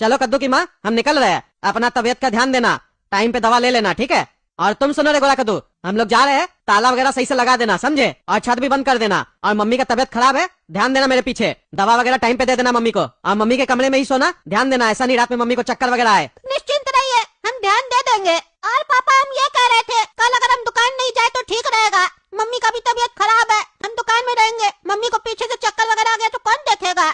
चलो कद्दू की माँ, हम निकल रहे हैं। अपना तबीयत का ध्यान देना, टाइम पे दवा ले लेना, ठीक है? और तुम सुनो रे गोरा कद्दू, हम लोग जा रहे हैं, ताला वगैरह सही से लगा देना, समझे? और छत भी बंद कर देना। और मम्मी का तबीयत खराब है, ध्यान देना मेरे पीछे। दवा वगैरह टाइम पे दे देना मम्मी को। और मम्मी के कमरे में ही सोना, ध्यान देना, ऐसा नहीं रात में मम्मी को चक्कर वगैरह आए। निश्चिंत रहिए, हम ध्यान दे देंगे। और पापा, हम ये कह रहे थे, कल अगर हम दुकान नहीं जाए तो ठीक रहेगा। मम्मी का भी तबीयत खराब है, हम दुकान में रहेंगे। मम्मी को पीछे से चक्कर वगैरह आ गया तो कौन देखेगा?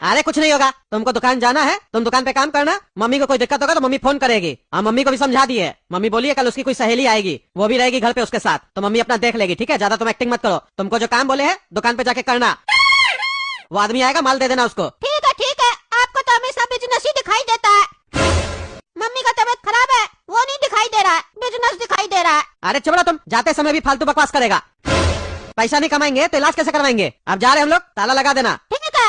अरे कुछ नहीं होगा, तुमको दुकान जाना है, तुम दुकान पे काम करना। मम्मी को कोई दिक्कत होगा तो मम्मी फोन करेगी। और मम्मी को भी समझा दी है, मम्मी बोली है कल उसकी कोई सहेली आएगी, वो भी रहेगी घर पे उसके साथ, तो मम्मी अपना देख लेगी, ठीक है? ज्यादा तुम एक्टिंग मत करो। तुमको जो काम बोले है दुकान पे जाके करना। वो आदमी आएगा, माल दे देना उसको। ठीक है, आपको तो हमेशा बिजनेस ही दिखाई देता है। मम्मी का तबीयत खराब है, वो नहीं दिखाई दे रहा है, बिजनेस दिखाई दे रहा है। अरे चुप रहो तुम, जाते समय भी फालतू बकवास करेगा। पैसा नहीं कमाएंगे तो इलाज कैसे करवाएंगे? अब जा रहे हम लोग, ताला लगा देना। ठीक है।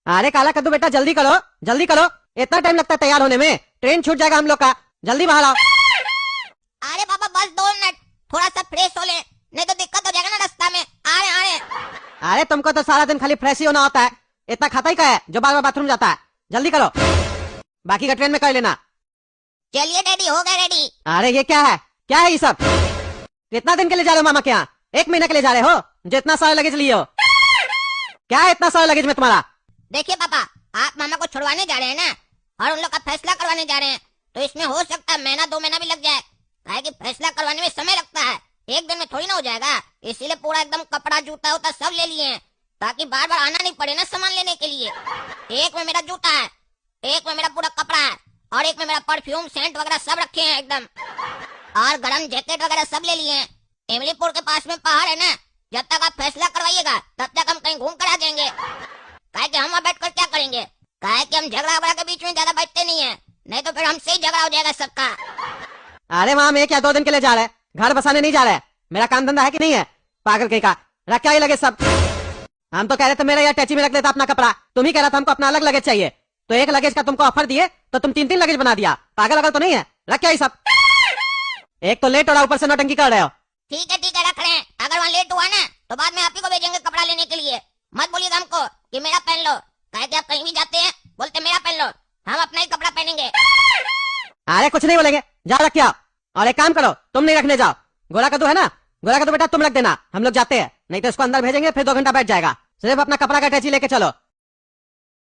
अरे काला कद्दू बेटा, जल्दी करो जल्दी करो, इतना टाइम लगता है तैयार होने में, ट्रेन छूट जाएगा हम लोग का। जल्दी बाहर आओ। अरे पापा बस 2 मिनट, थोड़ा सा फ्रेश हो ले, नहीं तो दिक्कत हो जाएगा ना रास्ता में। आ रहे। अरे तुमको तो सारा दिन खाली फ्रेश ही होना होता है, इतना खाता ही क्या है जो बार बार बाथरूम जाता है? जल्दी करो, बाकी का ट्रेन में कर लेना। चलिए डैडी, हो गए रेडी। अरे ये क्या है ये सब? कितना दिन के लिए जा रहे हो मामा के यहाँ? 1 महीने के लिए जा रहे हो जो इतना सारा लगेज लिए हो? क्या है इतना सारा लगेज में तुम्हारा? देखिए पापा, आप मामा को छुड़वाने जा रहे हैं ना, और उन लोग का फैसला करवाने जा रहे हैं, तो इसमें हो सकता है महीना 2 महीना भी लग जाए। काहे कि फैसला करवाने में समय लगता है, एक दिन में थोड़ी ना हो जाएगा। इसीलिए पूरा एकदम कपड़ा जूता उता सब ले लिए हैं, ताकि बार बार आना नहीं पड़े ना सामान लेने के लिए। एक में मेरा जूता है, एक में मेरा पूरा कपड़ा है, और एक में मेरा परफ्यूम सेंट वगैरह सब रखे हैं एकदम, और गर्म जैकेट वगैरह सब ले लिए हैं। इमलीपुर के पास में पहाड़ है ना, जब तक आप फैसला करवाइएगा तब तक हम कहीं घूम कर आ जाएंगे। काहे कि हम वहाँ बैठ कर क्या करेंगे? काहे कि हम झगड़ा वगड़ा के बीच में ज्यादा बैठते नहीं है, नहीं तो फिर हमसे ही झगड़ा हो जाएगा सबका। अरे वहाँ मैं क्या 2 दिन के लिए जा रहा है, घर बसाने नहीं जा रहा है? मेरा काम धंधा है कि नहीं है? पागल कहीं का, रख क्या ही लगे सब। हम तो कह रहे थे मेरा यार टैची में रख लेता अपना कपड़ा, तुम ही कह रहा था हमको अपना अलग लगेज चाहिए, तो एक लगेज का तुमको ऑफर दिए तो तुम 3-3 लगेज बना दिया। पागल अगल तो नहीं है? रख क्या ही सब, एक तो लेट हो रहा, ऊपर से नौटंकी कर रहे हो। ठीक है रख रहे हैं। अगर वहाँ लेट हुआ ना तो बाद में आप ही को भेजेंगे कपड़ा लेने के लिए। मत बोलिएगा हमको कि मेरा पहन लो, काहे कि आप कहीं भी जाते हैं बोलते मेरा पहन लो, हम अपना ही कपड़ा पहनेंगे। अरे कुछ नहीं बोलेंगे, जा रख के आओ। और एक काम करो, तुम नहीं रखने जाओ, गोरा कद्दू है ना, गोरा कद्दू बेटा तुम रख देना, हम लोग जाते हैं, नहीं तो इसको अंदर भेजेंगे फिर 2 घंटा बैठ जाएगा। सिर्फ अपना कपड़ा का टैची लेके चलो।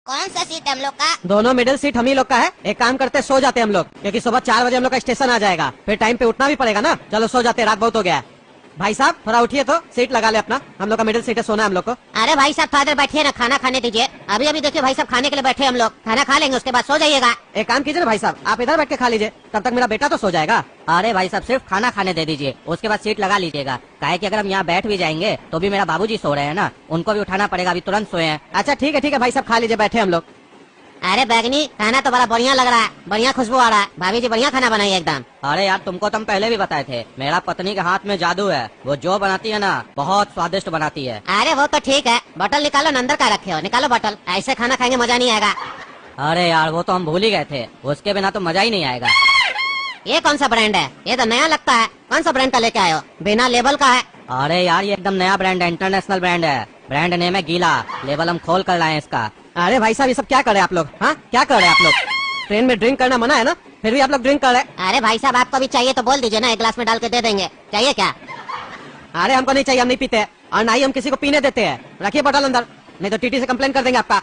कौन सा सीट है हम लोग का? दोनों मिडिल सीट हम ही लोग का है। एक काम करते, सो जाते हम लोग, क्योंकि सुबह 4 बजे हम लोग का स्टेशन आ जाएगा, फिर टाइम पे उठना भी पड़ेगा ना। चलो सो जाते, रात बहुत हो गया है। भाई साहब थोड़ा उठिए तो, सीट लगा ले अपना, हम लोग का मिडिल सीट है, सोना है हम लोग को। अरे भाई साहब थोड़ा देर बैठिए ना, खाना खाने दीजिए। अभी अभी देखिए भाई साहब खाने के लिए बैठे हम लोग, खाना खा लेंगे उसके बाद सो जाइएगा। एक काम कीजिए ना भाई साहब, आप इधर बैठ के खा लीजिए, तब तक मेरा बेटा तो सो जाएगा। अरे भाई साहब सिर्फ खाना खाने दे दीजिए, उसके बाद सीट लगा लीजिएगा। काहे कि अगर हम यहाँ बैठ भी जाएंगे तो भी मेरा बाबूजी सो रहे हैं ना, उनको भी उठाना पड़ेगा, अभी तुरंत सोए हैं। अच्छा ठीक है भाई साहब, खा लीजिए, बैठे हम लोग। अरे बैगनी, खाना तो बड़ा बढ़िया लग रहा है, बढ़िया खुशबू आ रहा है। भाभी जी बढ़िया खाना बनाई एकदम। अरे यार तुमको तो हम पहले भी बताए थे, मेरा पत्नी के हाथ में जादू है, वो जो बनाती है ना बहुत स्वादिष्ट बनाती है। अरे वो तो ठीक है, बोतल निकालो, अंदर का रखे हो, निकालो बोतल, ऐसे खाना खाएंगे मजा नहीं आएगा। अरे यार वो तो हम भूल ही गए थे, उसके बिना तो मजा ही नहीं आएगा। ये कौन सा ब्रांड है? ये तो नया लगता है, कौन सा ब्रांड का लेके आए हो? बिना लेबल का है। अरे यार ये एकदम नया ब्रांड है, इंटरनेशनल ब्रांड है, ब्रांड नेम है गीला, लेबल हम खोल कर लाए इसका। अरे भाई साहब ये सब क्या कर रहे हैं आप लोग? हाँ क्या कर रहे हैं आप लोग? ट्रेन में ड्रिंक करना मना है ना, फिर भी आप लोग ड्रिंक कर रहे हैं। अरे भाई साहब आपको भी चाहिए तो बोल दीजिए ना, एक गिलास में डाल के दे देंगे, चाहिए क्या? अरे हमको नहीं चाहिए, हम नहीं पीते और ना ही हम किसी को पीने देते हैं। रखिए बोतल अंदर, नहीं तो टीटी से कंप्लेन कर देंगे आपका।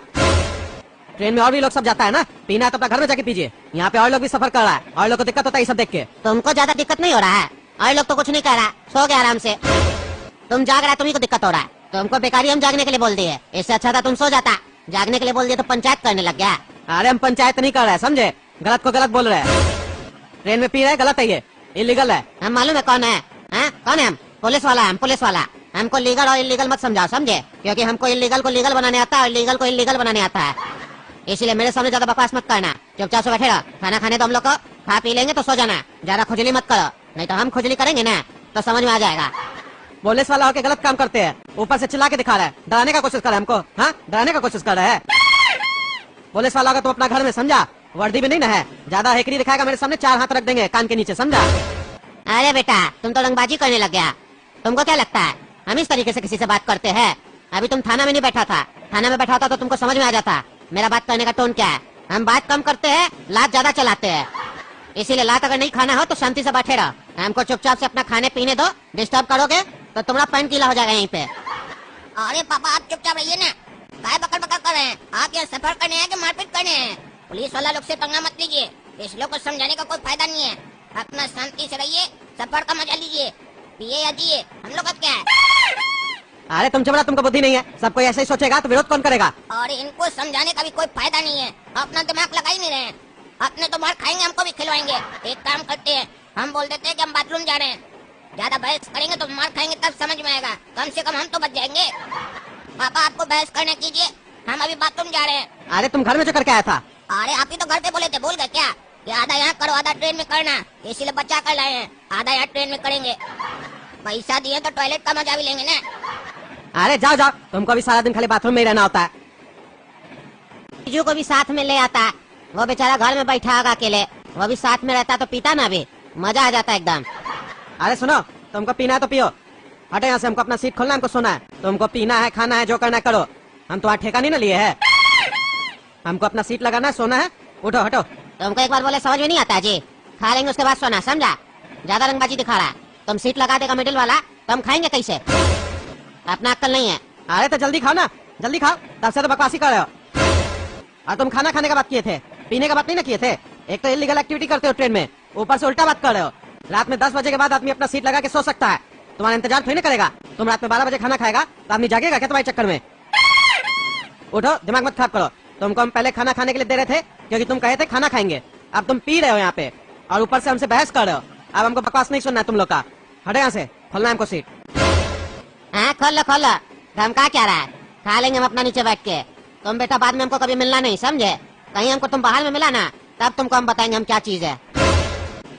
ट्रेन में और भी लोग सब जाता है ना, पीना है तो अपना घर में जाके पीजिए, यहाँ पे और लोग भी सफर कर रहा है, और लोग को दिक्कत होता है ये सब देख के। तुमको ज्यादा दिक्कत नहीं हो रहा है? और लोग तो कुछ नहीं कह रहा, सो गया आराम से। तुम जाग रहा है, तुम्ही को दिक्कत हो रहा है। तुमको बेकारी हम जागने के लिए बोल दिए, इससे अच्छा था तुम सो जाता। जागने के लिए बोल दिया तो पंचायत करने लग गया। अरे हम पंचायत नहीं कर रहे हैं, समझे? गलत को गलत बोल रहे हैं, ट्रेन में पी रहे हैं, गलत है ये, इलीगल है। हम मालूम है कौन है, कौन है हम? पुलिस वाला है, हम पुलिस वाला। हमको लीगल और इलीगल मत समझाओ, समझे? क्योंकि हमको इलीगल को लीगल बनाने आता है और लीगल को इलीगल बनाने आता है, इसीलिए मेरे सामने ज्यादा बकवास मत करना। चुपचाप से बैठे रहो, खाना खाने तो हम लोग को, खा पी लेंगे तो सो जाना, ज्यादा खुजली मत करो, नहीं तो हम खुजली करेंगे ना तो समझ में आ जाएगा। पुलिस वाला होके गलत काम करते हैं, ऊपर से चिल्ला के दिखा रहा है, डराने का कोशिश कर रहा है हमको। हाँ डराने का कोशिश कर रहा है। पुलिस वाला होगा तुम अपना घर में, समझा? वर्दी भी नहीं ना है, ज्यादा हेकड़ी दिखाएगा मेरे सामने 4 हाथ रख देंगे कान के नीचे, समझा? अरे बेटा तुम तो रंगबाजी करने लग गया, तुमको क्या लगता है हम इस तरीके से किसी से बात करते हैं? अभी तुम थाना में नहीं बैठा था, थाने में बैठा होता तो तुमको समझ में आ जाता मेरा बात करने का टोन क्या है। हम बात कम करते हैं, लात ज्यादा चलाते हैं, इसीलिए लात अगर नहीं खाना हो तो शांति से बैठे रहो। हमको चुपचाप से अपना खाने पीने दो, डिस्टर्ब करोगे तो तुम्हारा पैन गीला हो जाएगा यहीं पे। अरे पापा आप चुपचाप रहिए ना, काय बकर बकर कर रहे हैं? आप यहाँ सफर करने हैं कि मारपीट करने हैं? पुलिस वाला लोग से पंगा मत लीजिए, इस लोग को समझाने का कोई फायदा नहीं है। अपना शांति से रहिए, सफर का मजा लीजिए, पिए या जिए, हम लोग का क्या है। अरे तुम चबड़ा, तुमको बुद्धि नहीं है, सब कोई ऐसे ही सोचेगा तो विरोध कौन करेगा। और इनको समझाने का भी कोई फायदा नहीं है, अपना दिमाग लगा ही नहीं रहे हैं। अपने तो मार खाएंगे, हमको भी खिलवाएंगे। एक काम करते हैं, हम बोल देते हैं कि हम बाथरूम जा रहे हैं। ज्यादा बहस करेंगे तो मार खाएंगे, तब समझ में आएगा। कम से कम हम तो बच जाएंगे। पापा आपको बहस करने कीजिए, हम अभी बाथरूम जा रहे हैं। अरे तुम घर में जो करके आया था। अरे आप ही तो घर पे बोले थे, भूल गए क्या कि आधा यहाँ करो आधा ट्रेन में करना, इसीलिए बचा कर लाए हैं। आधा यहाँ ट्रेन में करेंगे, पैसा दिए तो टॉयलेट का मजा भी लेंगे ना। अरे जाओ जाओ, तुमको भी सारा दिन खाली बाथरूम में ही रहना होता है। जीजू को भी साथ में ले आता, वो बेचारा घर में बैठा होगा अकेले, वो भी साथ में रहता तो पीता ना, भी मजा आ जाता एकदम। अरे सुनो, तुमको पीना है तो पियो, हटो यहाँ से। हमको अपना सीट खोलना है, हमको सोना है। तुमको पीना है, खाना है, जो करना है करो, हम तुम्हारा ठेका नहीं ना लिए है। हमको अपना सीट लगाना है, सोना है, उठो हटो। तुमको एक बार बोले समझ में नहीं आता जी, खा लेंगे उसके बाद सोना, समझा? ज्यादा रंगबाजी दिखा रहा है। तुम सीट लगा देगा मिडिल वाला तो हम खाएंगे कैसे? अपना अक्ल नहीं है। अरे तो जल्दी खाओ ना, जल्दी खाओ, तब से तो बकवासी कर रहे हो। और तुम खाना खाने का बात किए थे, पीने का बात नहीं ना किए थे। एक तो इलीगल एक्टिविटी करते हो ट्रेन में, ऊपर से उल्टा बात कर रहे हो। रात में 10 बजे के बाद आदमी अपना सीट लगा के सो सकता है, तुम्हारा इंतजार थोड़ी ना करेगा। तुम रात में 12 बजे खाना खाएगा तो आदमी जागेगा क्या तुम्हारे चक्कर में? उठो, दिमाग मत खराब करो। तुमको हम पहले खाना खाने के लिए दे रहे थे क्योंकि तुम कहे थे खाना खाएंगे, अब तुम पी रहे हो यहाँ पे और ऊपर से हमसे बहस कर रहे हो। अब हमको बकवास नहीं सुनना है तुम लोग का, हटो यहाँ से, खोलना है हमको सीट। हाँ खोल लो खोल लो, धमका क्या रहा है? खा लेंगे हम अपना नीचे बैठ के। तुम बेटा बाद में हमको कभी मिलना नहीं, समझे? कहीं हमको तुम बाहर में मिला ना, तब तुमको हम बताएंगे हम क्या चीज है।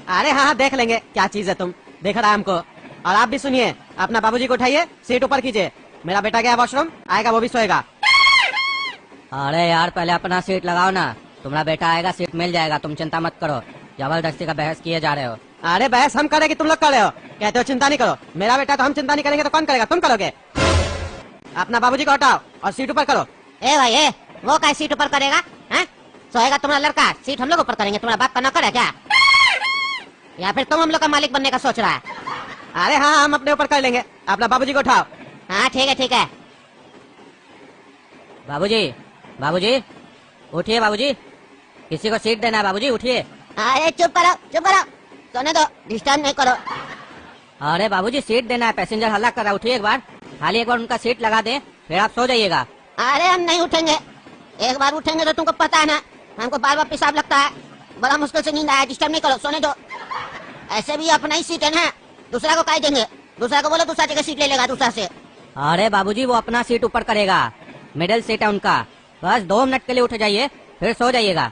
अरे हाँ हाँ, देख लेंगे क्या चीज है, तुम देख रहा है हमको। और आप भी सुनिए, अपना बाबूजी को उठाइए, सीट ऊपर कीजिए। मेरा बेटा गया वॉशरूम, आएगा वो भी सोएगा। अरे यार पहले अपना सीट लगाओ ना, तुम्हारा बेटा आएगा, सीट मिल जाएगा, तुम चिंता मत करो। जबरदस्ती का बहस किए जा रहे हो। अरे बहस हम करेंगे, तुम लोग कर रहे हो। कहते हो चिंता नहीं करो, मेरा बेटा तो हम चिंता नहीं करेंगे तो कौन करेगा? तुम करोगे। अपना बाबूजी को हटाओ और सीट ऊपर करो। ए भाई ए, वो क्या सीट ऊपर करेगा? हैं? सोएगा तुम्हारा लड़का, सीट हम लोग ऊपर करेंगे, तुम्हारा बाप का नौकर है क्या? या फिर तुम हम लोग का मालिक बनने का सोच रहा है? अरे हाँ, हम अपने ऊपर कर लेंगे, अपना बाबूजी को उठाओ। हाँ ठीक है ठीक है। बाबूजी बाबूजी उठिए, बाबूजी किसी को सीट देना है, बाबूजी उठिए। अरे चुप करो चुप करो, सोने दो, डिस्टर्ब नहीं करो। अरे बाबूजी सीट देना है, पैसेंजर हल्ला कर रहा है, उठिए एक बार, खाली एक बार उनका सीट लगा दे, फिर आप सो जाइएगा। अरे हम नहीं उठेंगे, एक बार उठेंगे तो तुमको पता है ना, हमको बार बार पेशाब लगता है, बड़ा मुश्किल से नींद आया। डिस्टर्ब नहीं करो, सोने दो। ऐसे भी अपना ही सीट है ना, दूसरा को काहे देंगे? दूसरा को बोलो दूसरा जगह सीट ले लेगा दूसरा से। अरे बाबूजी वो अपना सीट ऊपर करेगा, मिडिल सीट है उनका, बस 2 मिनट के लिए उठ जाइए, फिर सो जाइएगा।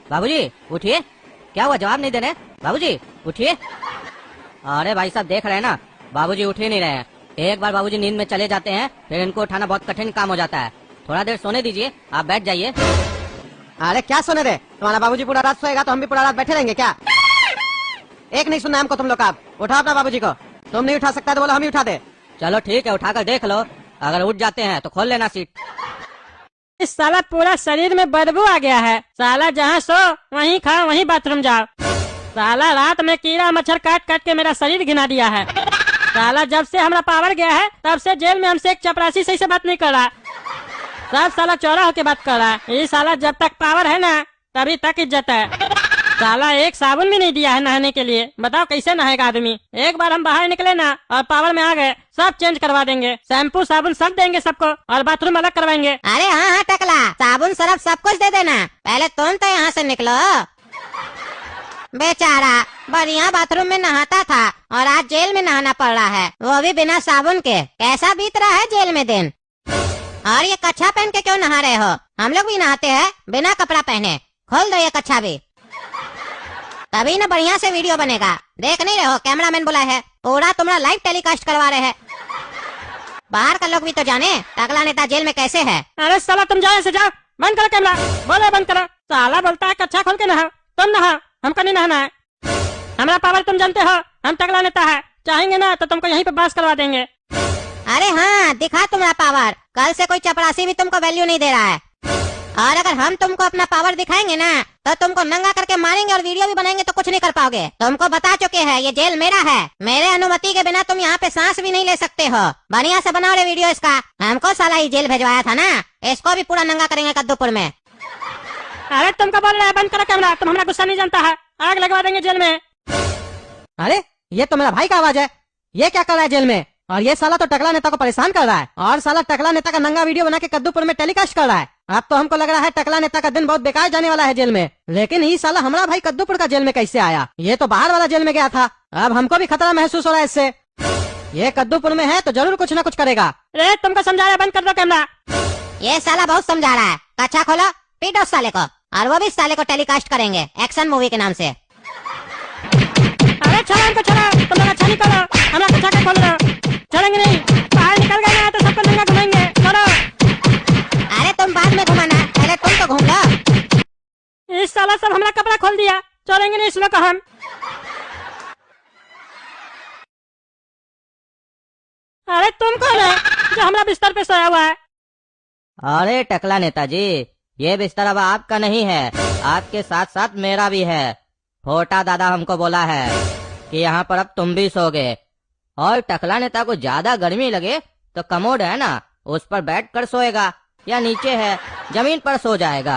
बाबूजी उठिए, क्या हुआ जवाब नहीं दे रहे? बाबूजी उठिए। अरे भाई साहब देख रहे हैं ना, बाबूजी उठ ही नहीं रहे हैं। एक बार बाबूजी नींद में चले जाते हैं, फिर इनको उठाना बहुत कठिन काम हो जाता है। थोड़ा देर सोने दीजिए, आप बैठ जाइए। अरे क्या सोने दे, तुम्हारा बाबूजी पूरा रात सोएगा तो हम भी पूरा रात बैठे रहेंगे क्या? एक नहीं सुनना हमको तुम लोग का। उठाओ अपना बाबूजी को, तुम नहीं उठा सकता तो बोलो हम ही उठा दे। चलो ठीक है, उठाकर देख लो, अगर उठ जाते हैं तो खोल लेना सीट। इस साला पूरा शरीर में बदबू आ गया है। साला जहाँ सो वहीं खाओ वहीं बाथरूम जाओ। साला रात में कीड़ा मच्छर काट काट के मेरा शरीर घिना दिया है। साला जब से हमारा पावर गया है तब से जेल में हमसे एक चपरासी सही से बात नहीं कर रहा, सब साला चौरा होके बात कर रहा है। ये साला जब तक पावर है ना तभी तक इज्जत है। साला एक साबुन भी नहीं दिया है नहाने के लिए, बताओ कैसे नहाएगा आदमी? एक बार हम बाहर निकले ना और पावर में आ गए, सब चेंज करवा देंगे, शैम्पू साबुन सब देंगे सबको और बाथरूम अलग करवाएंगे। अरे हाँ हाँ टकला, साबुन सरफ सब कुछ दे देना, पहले तुम तो यहाँ से निकलो। बेचारा बढ़िया बाथरूम में नहाता था और आज जेल में नहाना पड़ रहा है, वो भी बिना साबुन के। कैसा बीत रहा है जेल में दिन? और ये कच्छा पहन के क्यों नहा रहे हो? हम लोग भी नहाते हैं बिना कपड़ा पहने। खोल दो ये कच्छा भी, तभी ना बढ़िया से वीडियो बनेगा। देख नहीं रहे हो कैमरामैन बुलाए है, पूरा तुम्हारा लाइव टेलीकास्ट करवा रहे हैं। बाहर का लोग भी तो जाने अगला नेता जेल में कैसे है। अरे साला तुम जाओ, ऐसे जाओ, बंद करो कैमरा, बोले बंद करो। साला बोलता है कच्छा खोल के नहाओ, तुम नहाओ, हमको नहीं नहाना है। हमारा पावर तुम जानते हो, हम तगड़ा नेता है, चाहेंगे ना तो तुमको यहीं पे बास करवा देंगे। अरे हाँ, दिखा तुम्हारा पावर। कल से कोई चपरासी भी तुमको वैल्यू नहीं दे रहा है। और अगर हम तुमको अपना पावर दिखाएंगे ना, तो तुमको नंगा करके मारेंगे और वीडियो भी बनाएंगे तो कुछ नहीं कर पाओगे। तुमको बता चुके हैं, ये जेल मेरा है। मेरे अनुमति के बिना तुम यहाँ पे सांस भी नहीं ले सकते हो। बढ़िया से बनाओ रे वीडियो इसका। हमको साला ही जेल भेजवाया था ना, इसको भी पूरा नंगा करेंगे कद्दूपुर में। अरे तुमको बोल रहा है बंद करो कैमरा, तुम हमारा गुस्सा नहीं जानता है, आग लगवा देंगे जेल में। अरे ये तो मेरा भाई का आवाज है, ये क्या कर रहा है जेल में? और ये साला तो टकला नेता को परेशान कर रहा है, और साला टकला नेता का नंगा वीडियो बना के कद्दूपुर में टेलीकास्ट कर रहा है। अब तो हमको लग रहा है टकला नेता का दिन बहुत बेकार जाने वाला है जेल में। लेकिन ये साला हमारा भाई कद्दूपुर का जेल में कैसे आया? ये तो बाहर वाला जेल में गया था। अब हमको भी खतरा महसूस हो रहा है इससे। ये कद्दूपुर में है तो जरूर कुछ न कुछ करेगा। अरे तुमको समझा रहा, बंद कर दो कैमरा। ये साला बहुत समझा रहा है। कच्छा खोलो, पीटो उस साले को, और वो भी इस साले को टेलीकास्ट करेंगे एक्शन मूवी के नाम से। अरे छोड़ो इनको, छोड़ो, तुम लोग अच्छा नहीं करो, हमारा कच्चा क्या खोल रहे हो? छोड़ेंगे नहीं, बाहर निकल गए ना तो सबको नंगा घुमाएंगे। छोड़ो। अरे तुम बाद में घुमाना, पहले तुम तो घूम लो। इस साला सब हमारा कपड़ा खोल दिया, छोड़ेंगे नहीं इस लोग को हम। अरे तुम कौन है जो हमारा बिस्तर पे सोया हुआ है? अरे टकला नेताजी, ये बिस्तर अब आपका नहीं है, आपके साथ साथ मेरा भी है। फोटा दादा हमको बोला है कि यहाँ पर अब तुम भी सोगे। और टकला नेता को ज्यादा गर्मी लगे तो कमोड है ना, उस पर बैठ कर सोएगा, या नीचे है जमीन पर सो जाएगा।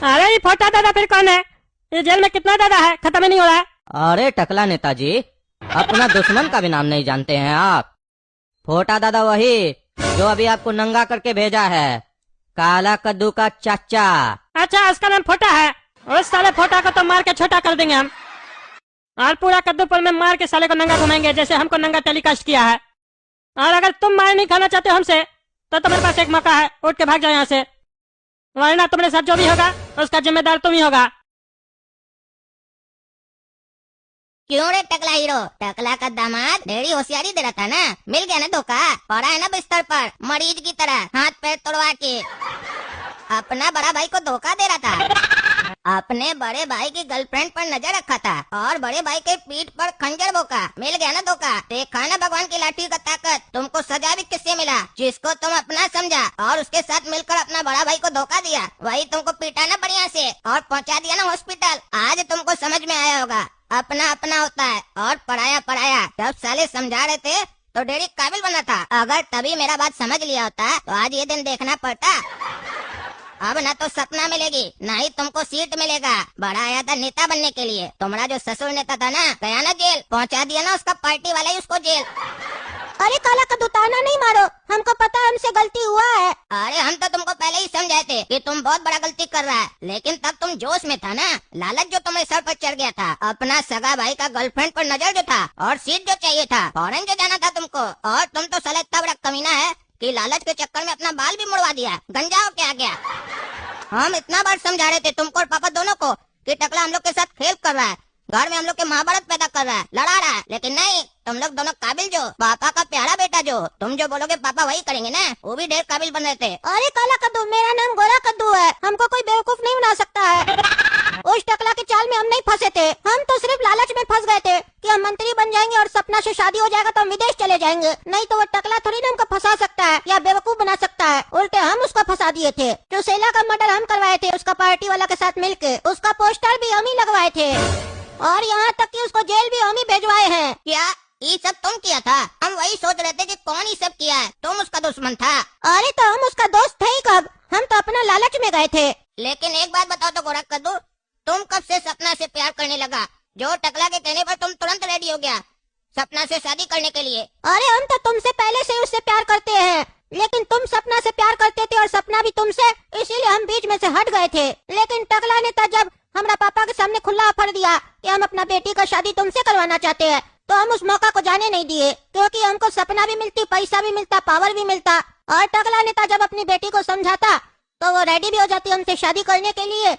अरे ये फोटा दादा फिर कौन है? ये जेल में कितना दादा है, खत्म ही नहीं हो रहा है। अरे टकला नेताजी, अपना दुश्मन का भी नाम नहीं जानते हैं आप? फोटा दादा वही जो अभी आपको नंगा करके भेजा है, काला कद्दू का चाचा। अच्छा, उसका नाम फोटा है। उस साले फोटा को तो मार के छोटा कर देंगे हम, और पूरा कद्दूपुर में मार के साले को नंगा घुमाएंगे जैसे हमको नंगा टेलीकास्ट किया है। और अगर तुम मार नहीं खाना चाहते हमसे तो तुम्हारे पास एक मौका है, उठ के भाग जाओ यहाँ से, वरना तुम्हारे साथ जो भी होगा उसका जिम्मेदार तुम ही होगा। क्यों रे टकला हीरो, टकला का दामाद ढेरी होशियारी दे रहा था ना, मिल गया ना धोखा। पड़ा है ना बिस्तर पर मरीज की तरह, हाथ पैर तोड़वा के। अपना बड़ा भाई को धोखा दे रहा था, अपने बड़े भाई की गर्लफ्रेंड पर नजर रखा था, और बड़े भाई के पीठ पर खंजर भोंका। मिल गया ना धोखा। देखा ना भगवान की लाठी का ताकत। तुमको सजा भी किससे मिला? जिसको तुम अपना समझा और उसके साथ मिलकर अपना बड़ा भाई को धोखा दिया, वही तुमको पीटा ना बढ़िया से और पहुंचा दिया ना हॉस्पिटल। आज तुमको समझ में आया होगा, अपना अपना होता है और पराया पराया। जब साले समझा रहे थे तो डेढ़ी काबिल बना था। अगर तभी मेरा बात समझ लिया होता तो आज ये दिन देखना पड़ता। अब ना तो सपना मिलेगी, ना ही तुमको सीट मिलेगा। बड़ा आया था नेता बनने के लिए, तुम्हारा जो ससुर नेता था ना, गया ना जेल, पहुंचा दिया ना उसका पार्टी वाला ही उसको जेल। अरे काला कद्दू, ताना नहीं मारो, हमको पता है हमसे गलती हुआ है। अरे हम तो तुमको पहले ही समझाए थे कि तुम बहुत बड़ा गलती कर रहा है, लेकिन तब तुम जोश में था ना, लालच जो तुम्हारे सर पर चढ़ गया था। अपना सगा भाई का गर्लफ्रेंड पर नजर जो था, और सीट जो चाहिए था, फौरन जो जाना था तुमको। और तुम तो साला इतना बड़ा कमीना है कि लालच के चक्कर में अपना बाल भी मुड़वा दिया, गंजा हो के आ गया। हम इतना बार समझा रहे थे तुमको और पापा दोनों को कि टकला हम लोग के साथ खेल कर रहा है, घर में हम लोग के महाभारत पैदा कर रहा है, लड़ा रहा है, लेकिन नहीं, तुम लोग दोनों काबिल जो, पापा का प्यारा बेटा जो, तुम जो बोलोगे पापा वही करेंगे ना, वो भी ढेर काबिल बन रहे थे। अरे काला कद्दू, मेरा नाम गोरा कद्दू है, हमको कोई बेवकूफ नहीं बना सकता है। उस टकला के चाल में हम नहीं फंसे थे, हम तो सिर्फ लालच में फंस गए थे कि हम मंत्री बन जाएंगे और सपना से शादी हो जाएगा तो हम विदेश चले जाएंगे। नहीं तो वो टकला थोड़ी ना हमको फंसा सकता है या बेवकूफ बना सकता है, उल्टे हम उसको फंसा दिए थे। जो सेला का मर्डर हम करवाए थे उसका पार्टी वाला के साथ मिलके, उसका पोस्टर भी हम ही लगवाए थे, और यहाँ तक कि उसको जेल भी हम ही भेजवाए हैं। क्या ये सब तुम किया था? हम वही सोच रहे थे कि कौन ये सब किया है, तुम उसका दुश्मन था। अरे तो हम उसका दोस्त थे ही कब, हम तो अपना लालच में गए थे। लेकिन एक बात बताओ तो गोरा कद्दू, तुम कब से सपना से प्यार करने लगा? जो टकला के कहने पर तुम तुरंत रेडी हो गया सपना से शादी करने के लिए। अरे हम तो तुमसे पहले से उससे प्यार करते हैं, लेकिन तुम सपना से प्यार करते थे और सपना भी तुमसे, इसीलिए हम बीच में से हट गए थे। लेकिन टकला ने जब हमारा पापा के सामने खुला ऑफर दिया कि हम अपना बेटी का शादी तुमसे करवाना चाहते हैं, तो हम उस मौका को जाने नहीं दिए, क्योंकि हमको सपना भी मिलती, पैसा भी मिलता, पावर भी मिलता। और टकला नेता जब अपनी बेटी को समझाता तो वो रेडी भी हो जाती हमसे शादी करने के लिए,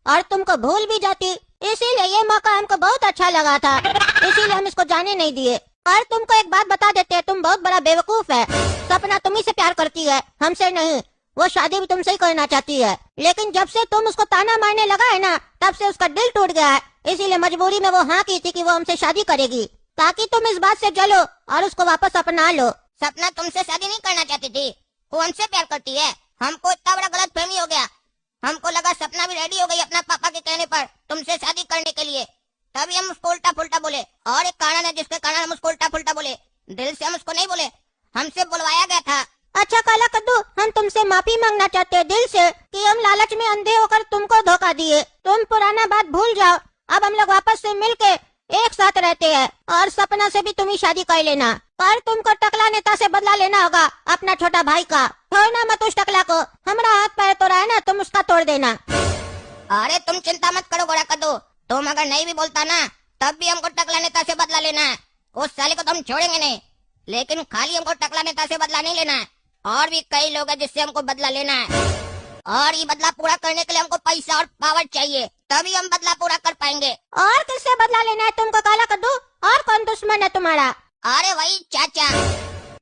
और तुमको भूल भी जाती। इसीलिए ये मौका हमको बहुत अच्छा लगा था, इसीलिए हम इसको जाने नहीं दिए। और तुमको एक बात बता देते हैं, तुम बहुत बड़ा बेवकूफ है। सपना तुम्ही से प्यार करती है, हमसे नहीं। वो शादी भी तुमसे ही करना चाहती है, लेकिन जब से तुम उसको ताना मारने लगा है ना, तब से उसका दिल टूट गया है। इसीलिए मजबूरी में वो हाँ की थी कि वो हमसे शादी करेगी, ताकि तुम इस बात से जलो और उसको वापस अपना लो। सपना तुमसे शादी नहीं करना चाहती थी, वो हमसे प्यार करती है। हमको इतना बड़ा गलत फहमी हो गया, हमको लगा सपना भी रेडी हो गई अपना पापा के कहने पर तुमसे शादी करने के लिए। तभी हम उसको उल्टा फुल्टा बोले, और एक कारण है जिसके कारण हम उसको उल्टा फुल्टा बोले। दिल से हम उसको नहीं बोले, हमसे बुलवाया गया था। अच्छा काला कद्दू, हम तुमसे माफी मांगना चाहते हैं दिल से कि हम लालच में अंधे होकर तुमको धोखा दिए। तुम पुराना बात भूल जाओ, अब हम लोग वापस से मिलके एक साथ रहते हैं और सपना से भी तुम ही शादी कर लेना। पर तुमको टकला नेता से बदला लेना होगा, अपना छोटा भाई का। छोड़ना मत उस टकला को, हमारा हाथ पैर तोड़ा है ना, तुम उसका तोड़ देना। अरे तुम चिंता मत करो गोरा कद्दू, तुम अगर नहीं भी बोलता ना तब भी हमको टकला नेता से बदला लेना है। उस साले को तो हम छोड़ेंगे नहीं, लेकिन खाली हमको टकला नेता से बदला नहीं लेना है, और भी कई लोग हैं जिससे हमको बदला लेना है। और ये बदला पूरा करने के लिए हमको पैसा और पावर चाहिए, तभी हम बदला पूरा कर पाएंगे। और किससे बदला लेना है तुमको काला कद्दू? और कौन दुश्मन है तुम्हारा? अरे वही चाचा,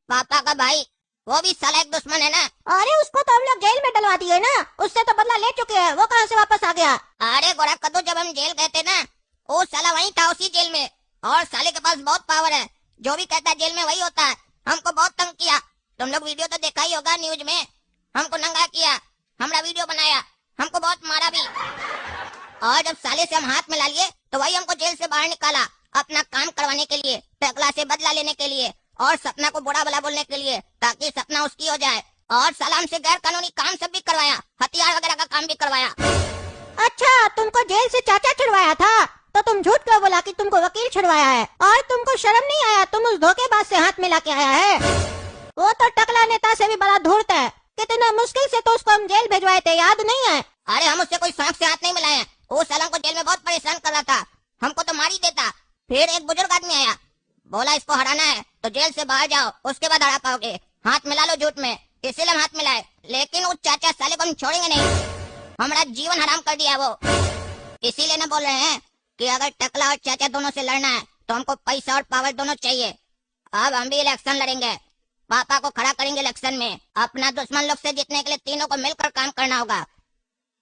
पापा का भाई, वो भी साला एक दुश्मन है ना। अरे उसको तो हम लोग जेल में डलवा दिए ना, उससे तो बदला ले चुके हैं, वो कहाँ से वापस आ गया? अरे गोरा कद्दू, जब हम जेल गए थे ना, वो साला वहीं था उसी जेल में, और साले के पास बहुत पावर है, जो भी कहता है जेल में वही होता है। हमको बहुत तंग किया, तुम लोग वीडियो तो देखा ही होगा न्यूज में। हमको नंगा किया, हमारा वीडियो बनाया, हमको बहुत मारा भी, और जब साले से हम हाथ मिला लिए तो वही हमको जेल से बाहर निकाला अपना काम करवाने के लिए, टकला से बदला लेने के लिए, और सपना को बुरा भला बोलने के लिए, ताकि सपना उसकी हो जाए। और साला हमसे गैर कानूनी काम सब भी करवाया, हथियार वगैरह का काम भी करवाया। अच्छा, तुमको जेल से चाचा छुड़वाया था, तो तुम झूठ क्यों बोला कि तुमको वकील छुड़वाया है? और तुमको शर्म नहीं आया? तुम उस धोखेबाज से हाथ मिला के आया है। वो तो टकला नेता से भी बड़ा धूर्त है, कितना मुश्किल से तो उसको हम जेल भिजवाए थे, याद नहीं है? अरे हम उससे कोई शौक से हाथ नहीं मिलाए, वो साला हमको जेल में बहुत परेशान कर रहा था, हमको तो मार ही देता। फिर एक बुजुर्ग आदमी आया, बोला इसको हराना है तो जेल से बाहर जाओ, उसके बाद हरा पाओगे, हाथ मिला लो झूठ में, इसीलिए हम हाथ मिलाए। लेकिन वो चाचा साले को हम छोड़ेंगे नहीं, हमारा जीवन हराम कर दिया वो। इसीलिए ना बोल रहे हैं कि अगर टकला और चाचा दोनों से लड़ना है तो हमको पैसा और पावर दोनों चाहिए। अब हम भी इलेक्शन लड़ेंगे, पापा को खड़ा करेंगे इलेक्शन में। अपना दुश्मन लोग से जीतने के लिए तीनों को मिलकर काम करना होगा।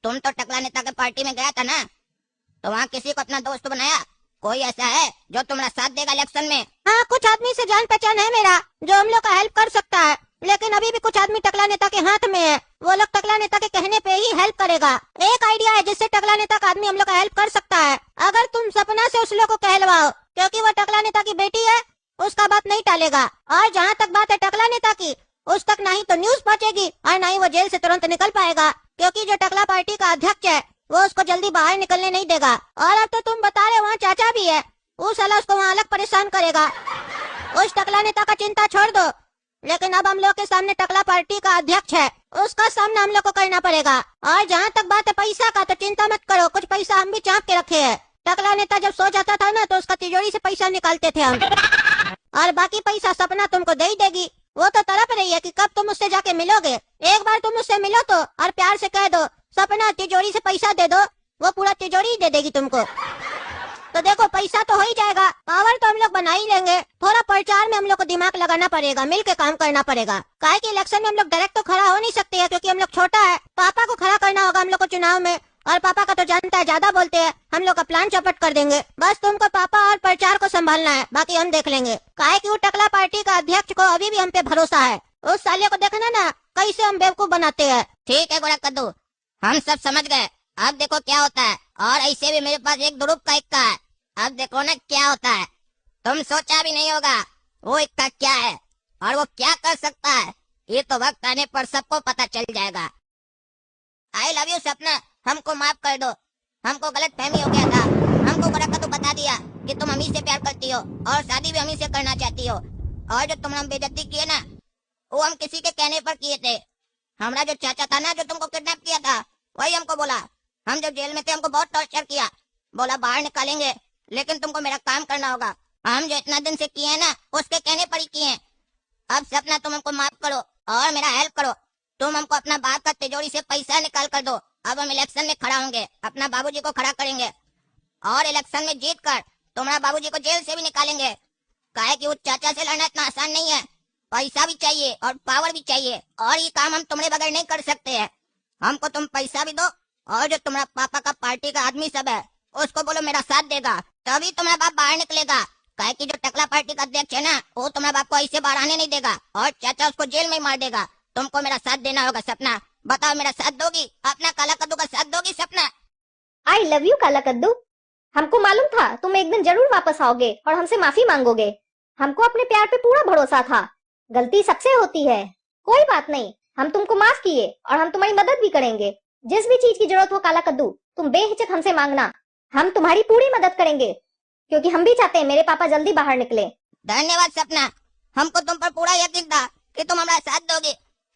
तुम तो टकला नेता के पार्टी में गया था ना, तो वहाँ किसी को अपना दोस्त बनाया? कोई ऐसा है जो तुम्हारा साथ देगा इलेक्शन में? हाँ, कुछ आदमी से जान पहचान है मेरा, जो हम लोग का हेल्प कर सकता है, लेकिन अभी भी कुछ आदमी टकला नेता के हाथ में है। वो लोग टकला नेता के कहने पे ही हेल्प करेगा। एक आइडिया है जिससे टकला नेता का आदमी हम लोग का हेल्प कर सकता है। अगर तुम सपना से उस लोग को कहलवाओ, क्योंकि वो टकला नेता की बेटी है, उसका बात नहीं टालेगा। और जहाँ तक बात है टकला नेता की, उस तक ना ही तो न्यूज पहुँचेगी और ना ही वो जेल से तुरंत निकल पाएगा, क्योंकि जो टकला पार्टी का अध्यक्ष है वो उसको जल्दी बाहर निकलने नहीं देगा। और अब तो तुम बता रहे वहाँ चाचा भी है, वो साला उसको वहाँ अलग परेशान करेगा। उस टकला नेता का चिंता छोड़ दो, लेकिन अब हम लोग के सामने टकला पार्टी का अध्यक्ष है, उसका सामना हम लोग को करना पड़ेगा। और जहाँ तक बात है पैसा का, तो चिंता मत करो, कुछ पैसा हम भी चाप के रखे हैं। टकला नेता जब सो जाता था ना, तो उसका तिजोरी से पैसा निकालते थे हम, और बाकी पैसा सपना तुमको दे ही देगी। वो तो तड़प रही है कि कब तुम उससे जाके मिलोगे। एक बार तुम उससे मिलो तो, और प्यार से कह दो सपना तिजोरी से पैसा दे दो, वो पूरा तिजोरी ही दे देगी तुमको। तो देखो, पैसा तो हो ही जाएगा, पावर तो हम लोग बना ही लेंगे। थोड़ा प्रचार में हम लोग को दिमाग लगाना पड़ेगा, मिल के काम करना पड़ेगा। काहे कि इलेक्शन में हम लोग डायरेक्ट तो खड़ा हो नहीं सकते हैं, क्योंकि हम लोग छोटा है। पापा को खड़ा करना होगा हम लोग को चुनाव में, और पापा का तो जानता है ज्यादा बोलते हैं, हम लोग का प्लान चौपट कर देंगे। बस तुमको पापा और प्रचार को संभालना है, बाकी हम देख लेंगे। काहे कि वो टकला पार्टी का अध्यक्ष को अभी भी हम पे भरोसा है। उस साले को देखना ना कैसे हम बेवकूफ बनाते हैं। ठीक है गोरा कद्दू, हम सब समझ गए, अब देखो क्या होता है। और ऐसे भी मेरे पास एक दुरुप का इक्का है, अब देखो ना क्या होता है। तुम सोचा भी नहीं होगा वो इक्का क्या है और वो क्या कर सकता है, ये तो वक्त आने पर सबको पता चल जाएगा। आई लव यू सपना, हमको माफ कर दो, हमको गलत फहमी हो गया था। हमको गोरा कद्दू बता दिया कि तुम हमी से प्यार करती हो और शादी भी हमी से करना चाहती हो। और जो तुमने बेइज्जती किए ना, वो हम किसी के कहने पर किए थे। हमारा जो चाचा था ना, जो तुमको किडनैप किया था, वही हमको बोला। हम जब जेल में थे हमको बहुत टॉर्चर किया, बोला बाहर निकालेंगे, लेकिन तुमको मेरा काम करना होगा। हम जो इतना दिन से किए हैं ना, उसके कहने पर ही किए हैं। अब सपना तुम हमको माफ करो और मेरा हेल्प करो। तुम हमको अपना बाप का तिजोरी से पैसा निकाल कर दो। अब हम इलेक्शन में खड़ा होंगे, अपना बाबूजी को खड़ा करेंगे, और इलेक्शन में जीत कर तुम्हारा बाबूजी को जेल से भी निकालेंगे। काहे कि उस चाचा से लड़ना इतना आसान नहीं है, पैसा भी चाहिए और पावर भी चाहिए, और ये काम हम तुम्हारे बगैर नहीं कर सकते हैं। हमको तुम पैसा भी दो, और जो तुम्हारा पापा का पार्टी का आदमी सब है उसको बोलो मेरा साथ देगा, तभी तुम्हारा बाप बाहर निकलेगा। काहे की जो टकला पार्टी का अध्यक्ष है ना, वो तुम्हारे बाप को ऐसे बाहर आने नहीं देगा और चाचा उसको जेल में ही मार देगा। तुमको मेरा साथ देना होगा सपना। बताओ मेरा साथ दोगी? अपना काला कद्दू का साथ दोगी सपना? आई लव यू काला कद्दू। हमको मालूम था तुम एक दिन जरूर वापस आओगे और हमसे माफी मांगोगे। हमको अपने प्यार पे पूरा भरोसा था। गलती सबसे होती है, कोई बात नहीं, हम तुमको माफ किए और हम तुम्हारी मदद भी करेंगे। जिस भी चीज की जरूरत हो काला कद्दू, तुम बेहिचक हमसे मांगना, हम तुम्हारी पूरी मदद करेंगे, क्योंकि हम भी चाहते हैं मेरे पापा जल्दी बाहर निकले। धन्यवाद सपना, हमको तुम पर पूरा यकीन था कि तुम हमारा साथ दोगे।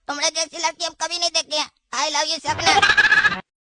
तुम्हारे जैसी लड़की हम कभी नहीं देखे। आई लव यू सपना।